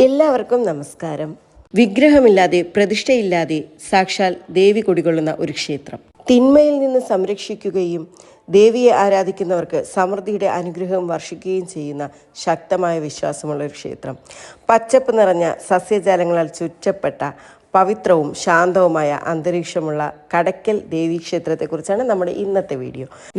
എല്ലാവർക്കും നമസ്കാരം. വിഗ്രഹമില്ലാതെ പ്രതിഷ്ഠയില്ലാതെ സാക്ഷാൽ ദേവി കുടികൊള്ളുന്ന ഒരു ക്ഷേത്രം. തിന്മയിൽ നിന്ന് സംരക്ഷിക്കുകയും ദേവിയെ ആരാധിക്കുന്നവർക്ക് സമൃദ്ധിയുടെ അനുഗ്രഹം വർഷിക്കുകയും ചെയ്യുന്ന ശക്തമായ വിശ്വാസമുള്ള ഒരു ക്ഷേത്രം. പച്ചപ്പ് നിറഞ്ഞ സസ്യജാലങ്ങളാൽ ചുറ്റപ്പെട്ട പവിത്രവും ശാന്തവുമായ അന്തരീക്ഷമുള്ള കടയ്ക്കൽ ദേവീക്ഷേത്രത്തെക്കുറിച്ചാണ് നമ്മുടെ ഇന്നത്തെ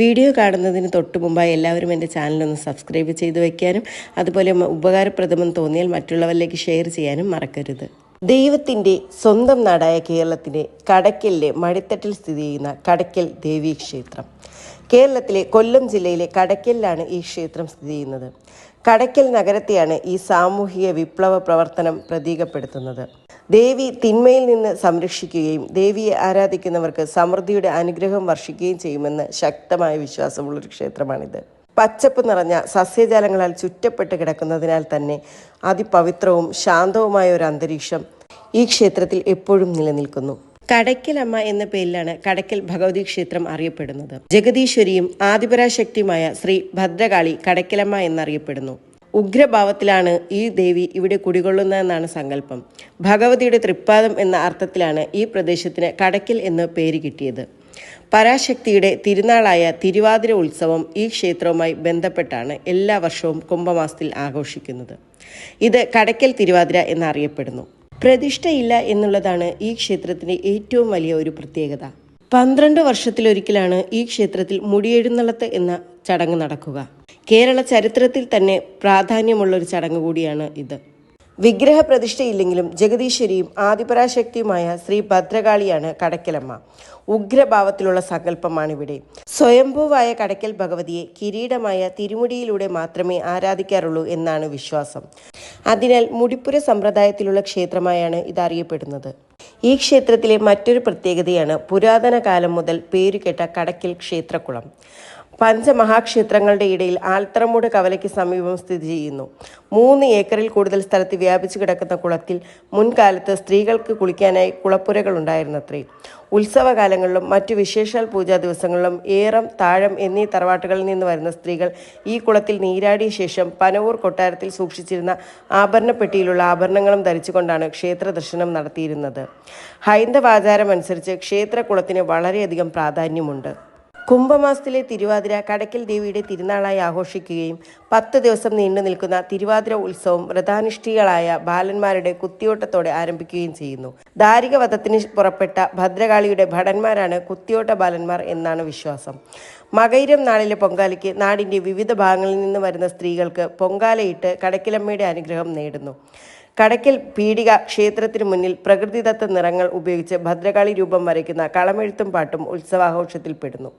വീഡിയോ കാണുന്നതിന് തൊട്ട് മുമ്പായി എല്ലാവരും എൻ്റെ ചാനലൊന്ന് സബ്സ്ക്രൈബ് ചെയ്ത് വയ്ക്കാനും അതുപോലെ ഉപകാരപ്രദമെന്ന് തോന്നിയാൽ മറ്റുള്ളവരിലേക്ക് ഷെയർ ചെയ്യാനും മറക്കരുത്. ദൈവത്തിൻ്റെ സ്വന്തം നാടായ കേരളത്തിൻ്റെ കടയ്ക്കലിലെ മടിത്തട്ടിൽ സ്ഥിതി ചെയ്യുന്ന കടയ്ക്കൽ ദേവീക്ഷേത്രം കേരളത്തിലെ കൊല്ലം ജില്ലയിലെ കടയ്ക്കലിലാണ് ഈ ക്ഷേത്രം സ്ഥിതി ചെയ്യുന്നത്. കടയ്ക്കൽ നഗരത്തെയാണ് ഈ സാമൂഹിക വിപ്ലവ പ്രവർത്തനം പ്രതീകപ്പെടുത്തുന്നത്. ദേവി തിന്മയിൽ നിന്ന് സംരക്ഷിക്കുകയും ദേവിയെ ആരാധിക്കുന്നവർക്ക് സമൃദ്ധിയുടെ അനുഗ്രഹം വർഷിക്കുകയും ചെയ്യുമെന്ന് ശക്തമായ വിശ്വാസമുള്ളൊരു ക്ഷേത്രമാണിത്. പച്ചപ്പ് നിറഞ്ഞ സസ്യജാലങ്ങളാൽ ചുറ്റപ്പെട്ട് കിടക്കുന്നതിനാൽ തന്നെ അതിപവിത്രവും ശാന്തവുമായ ഒരു അന്തരീക്ഷം ഈ ക്ഷേത്രത്തിൽ എപ്പോഴും നിലനിൽക്കുന്നു. കടയ്ക്കലമ്മ എന്ന പേരിലാണ് കടയ്ക്കൽ ഭഗവതി ക്ഷേത്രം അറിയപ്പെടുന്നത്. ജഗദീശ്വരിയും ആദിപരാശക്തിയുമായ ശ്രീ ഭദ്രകാളി കടയ്ക്കലമ്മ എന്നറിയപ്പെടുന്നു. ഉഗ്രഭാവത്തിലാണ് ഈ ദേവി ഇവിടെ കുടികൊള്ളുന്നതെന്നാണ് സങ്കല്പം. ഭഗവതിയുടെ തൃപ്പാദം എന്ന അർത്ഥത്തിലാണ് ഈ പ്രദേശത്തിന് കടയ്ക്കൽ എന്ന് പേര് കിട്ടിയത്. പരാശക്തിയുടെ തിരുനാളായ തിരുവാതിര ഉത്സവം ഈ ക്ഷേത്രവുമായി ബന്ധപ്പെട്ടാണ് എല്ലാ വർഷവും കുംഭമാസത്തിൽ ആഘോഷിക്കുന്നത്. ഇത് കടയ്ക്കൽ തിരുവാതിര എന്നറിയപ്പെടുന്നു. പ്രതിഷ്ഠയില്ല എന്നുള്ളതാണ് ഈ ക്ഷേത്രത്തിൻ്റെ ഏറ്റവും വലിയ ഒരു പ്രത്യേകത. 12 വർഷത്തിലൊരിക്കലാണ് ഈ ക്ഷേത്രത്തിൽ മുടിയെഴുന്നള്ളത്ത് എന്ന ചടങ്ങ് നടക്കുക. കേരള ചരിത്രത്തിൽ തന്നെ പ്രാധാന്യമുള്ളൊരു ചടങ്ങ് കൂടിയാണ് ഇത്. വിഗ്രഹ പ്രതിഷ്ഠയില്ലെങ്കിലും ജഗദീശ്വരിയും ആദിപരാശക്തിയുമായ ശ്രീ ഭദ്രകാളിയാണ് കടയ്ക്കലമ്മ. ഉഗ്രഭാവത്തിലുള്ള സങ്കല്പമാണിവിടെ. സ്വയംഭൂവായ കടയ്ക്കൽ ഭഗവതിയെ കിരീടമായ തിരുമുടിയിലൂടെ മാത്രമേ ആരാധിക്കാറുള്ളൂ എന്നാണ് വിശ്വാസം. അതിനാൽ മുടിപ്പുര സമ്പ്രദായത്തിലുള്ള ക്ഷേത്രമായാണ് ഇതറിയപ്പെടുന്നത്. ഈ ക്ഷേത്രത്തിലെ മറ്റൊരു പ്രത്യേകതയാണ് പുരാതന കാലം മുതൽ പേരുകേട്ട കടയ്ക്കൽ ക്ഷേത്രക്കുളം. പഞ്ചമഹാക്ഷേത്രങ്ങളുടെ ഇടയിൽ ആൽത്തറമൂട് കവലയ്ക്ക് സമീപം സ്ഥിതി ചെയ്യുന്നു. 3 ഏക്കറിൽ കൂടുതൽ സ്ഥലത്ത് വ്യാപിച്ചു കിടക്കുന്ന കുളത്തിൽ മുൻകാലത്ത് സ്ത്രീകൾക്ക് കുളിക്കാനായി കുളപ്പുരകൾ ഉണ്ടായിരുന്നത്രേ. ഉത്സവകാലങ്ങളിലും മറ്റു വിശേഷാൽ പൂജാ ദിവസങ്ങളിലും ഏറം, താഴം എന്നീ തറവാട്ടുകളിൽ നിന്ന് വരുന്ന സ്ത്രീകൾ ഈ കുളത്തിൽ നീരാടിയ ശേഷം പനവൂർ കൊട്ടാരത്തിൽ സൂക്ഷിച്ചിരുന്ന ആഭരണപ്പെട്ടിയിലുള്ള ആഭരണങ്ങളും ധരിച്ചുകൊണ്ടാണ് ക്ഷേത്ര ദർശനം നടത്തിയിരുന്നത്. ഹൈന്ദവാചാരമനുസരിച്ച് ക്ഷേത്രക്കുളത്തിന് വളരെയധികം പ്രാധാന്യമുണ്ട്. കുംഭമാസത്തിലെ തിരുവാതിര കടയ്ക്കൽ ദേവിയുടെ തിരുനാളായി ആഘോഷിക്കുകയും 10 ദിവസം നീണ്ടു നിൽക്കുന്ന തിരുവാതിര ഉത്സവം വ്രതാനുഷ്ഠികളായ ബാലന്മാരുടെ കുത്തിയോട്ടത്തോടെ ആരംഭിക്കുകയും ചെയ്യുന്നു. ദാരികവധത്തിന് പുറപ്പെട്ട ഭദ്രകാളിയുടെ ഭടന്മാരാണ് കുത്തിയോട്ട ബാലന്മാർ എന്നാണ് വിശ്വാസം. മകയിരം നാളിലെ പൊങ്കാലയ്ക്ക് നാടിൻ്റെ വിവിധ ഭാഗങ്ങളിൽ നിന്ന് വരുന്ന സ്ത്രീകൾക്ക് പൊങ്കാലയിട്ട് കടയ്ക്കലമ്മയുടെ അനുഗ്രഹം നേടുന്നു. കടയ്ക്കൽ പീടിക ക്ഷേത്രത്തിനു മുന്നിൽ പ്രകൃതിദത്ത നിറങ്ങൾ ഉപയോഗിച്ച് ഭദ്രകാളി രൂപം വരയ്ക്കുന്ന കളമെഴുത്തും പാട്ടും ഉത്സവാഘോഷത്തിൽപ്പെടുന്നു.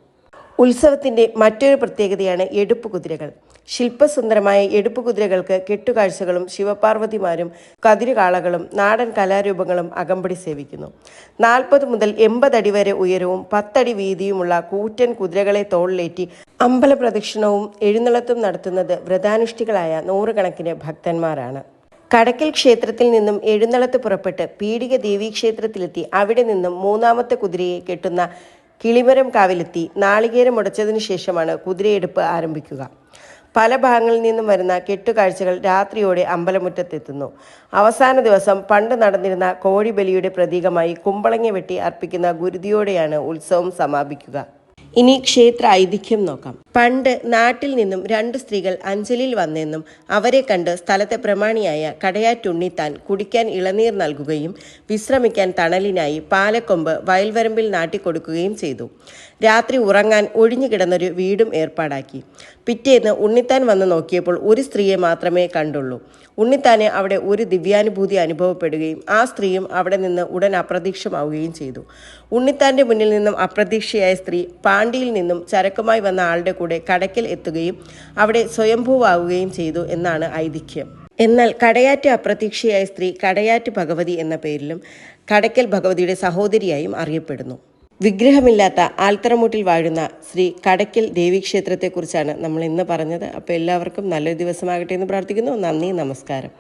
ഉത്സവത്തിൻ്റെ മറ്റൊരു പ്രത്യേകതയാണ് എടുപ്പുകുതിരകൾ. ശില്പസുന്ദരമായ എടുപ്പുകുതിരകൾക്ക് കെട്ടുകാഴ്ചകളും ശിവപാർവതിമാരും കതിരുകാളകളും നാടൻ കലാരൂപങ്ങളും അകമ്പടി സേവിക്കുന്നു. 40 മുതൽ 80 അടി വരെ ഉയരവും 10 അടി വീതിയുമുള്ള കൂറ്റൻ കുതിരകളെ തോളിലേറ്റി അമ്പലപ്രദക്ഷിണവും എഴുന്നള്ളത്തും നടത്തുന്നത് വ്രതാനുഷ്ഠികളായ 100 കണക്കിന് ഭക്തന്മാരാണ്. കടയ്ക്കൽ ക്ഷേത്രത്തിൽ നിന്നും എഴുന്നള്ളത്ത് പുറപ്പെട്ട് പീടിക ദേവീക്ഷേത്രത്തിലെത്തി അവിടെ നിന്നും 3ാമത്തെ കുതിരയെ കെട്ടുന്ന കിളിമരം കാവിലെത്തി നാളികേരം ഉടച്ചതിനു ശേഷമാണ് കുതിരയെടുപ്പ് ആരംഭിക്കുക. പല ഭാഗങ്ങളിൽ നിന്നും വരുന്ന കെട്ടുകാഴ്ചകൾ രാത്രിയോടെ അമ്പലമുറ്റത്തെത്തുന്നു. അവസാന ദിവസം പണ്ട് നടന്നിരുന്ന കോഴിബലിയുടെ പ്രതീകമായി കുമ്പളങ്ങ വെട്ടി അർപ്പിക്കുന്ന ഗുരുതിയോടെയാണ് ഉത്സവം സമാപിക്കുക. ഇനി ക്ഷേത്ര ഐതിഹ്യം നോക്കാം. പണ്ട് നാട്ടിൽ നിന്നും 2 സ്ത്രീകൾ അഞ്ചലിൽ വന്നെന്നും അവരെ കണ്ട് സ്ഥലത്തെ പ്രമാണിയായ കടയാറ്റുണ്ണിത്താൻ കുടിക്കാൻ ഇളനീർ നൽകുകയും വിശ്രമിക്കാൻ തണലിനായി പാലക്കൊമ്പ് വയൽവരമ്പിൽ നാട്ടിക്കൊടുക്കുകയും ചെയ്തു. രാത്രി ഉറങ്ങാൻ ഒഴിഞ്ഞു കിടന്നൊരു വീടും ഏർപ്പാടാക്കി. പിറ്റേന്ന് ഉണ്ണിത്താൻ വന്ന് നോക്കിയപ്പോൾ ഒരു സ്ത്രീയെ മാത്രമേ കണ്ടുള്ളൂ. ഉണ്ണിത്താന് അവിടെ ഒരു ദിവ്യാനുഭൂതി അനുഭവപ്പെടുകയും ആ സ്ത്രീയും അവിടെ നിന്ന് ഉടൻ അപ്രത്യക്ഷമാവുകയും ചെയ്തു. ഉണ്ണിത്താൻ്റെ മുന്നിൽ നിന്നും അപ്രതീക്ഷയായ സ്ത്രീ പാണ്ടിയിൽ നിന്നും ചരക്കുമായി വന്ന ആളുടെ കൂടെ കടയ്ക്കൽ എത്തുകയും അവിടെ സ്വയംഭൂവാവുകയും ചെയ്തു എന്നാണ് ഐതിഹ്യം. എന്നാൽ കടയാറ്റ് അപ്രതീക്ഷയായ സ്ത്രീ കടയാറ്റ് ഭഗവതി എന്ന പേരിലും കടയ്ക്കൽ ഭഗവതിയുടെ സഹോദരിയായും അറിയപ്പെടുന്നു. വിഗ്രഹമില്ലാത്ത ആൽത്തറമൂട്ടിൽ വാഴുന്ന ശ്രീ കടയ്ക്കൽ ദേവീക്ഷേത്രത്തെക്കുറിച്ചാണ് നമ്മൾ ഇന്ന് പറഞ്ഞത്. അപ്പോൾ എല്ലാവർക്കും നല്ലൊരു ദിവസമാകട്ടെ എന്ന് പ്രാർത്ഥിക്കുന്നു. നന്ദി, നമസ്കാരം.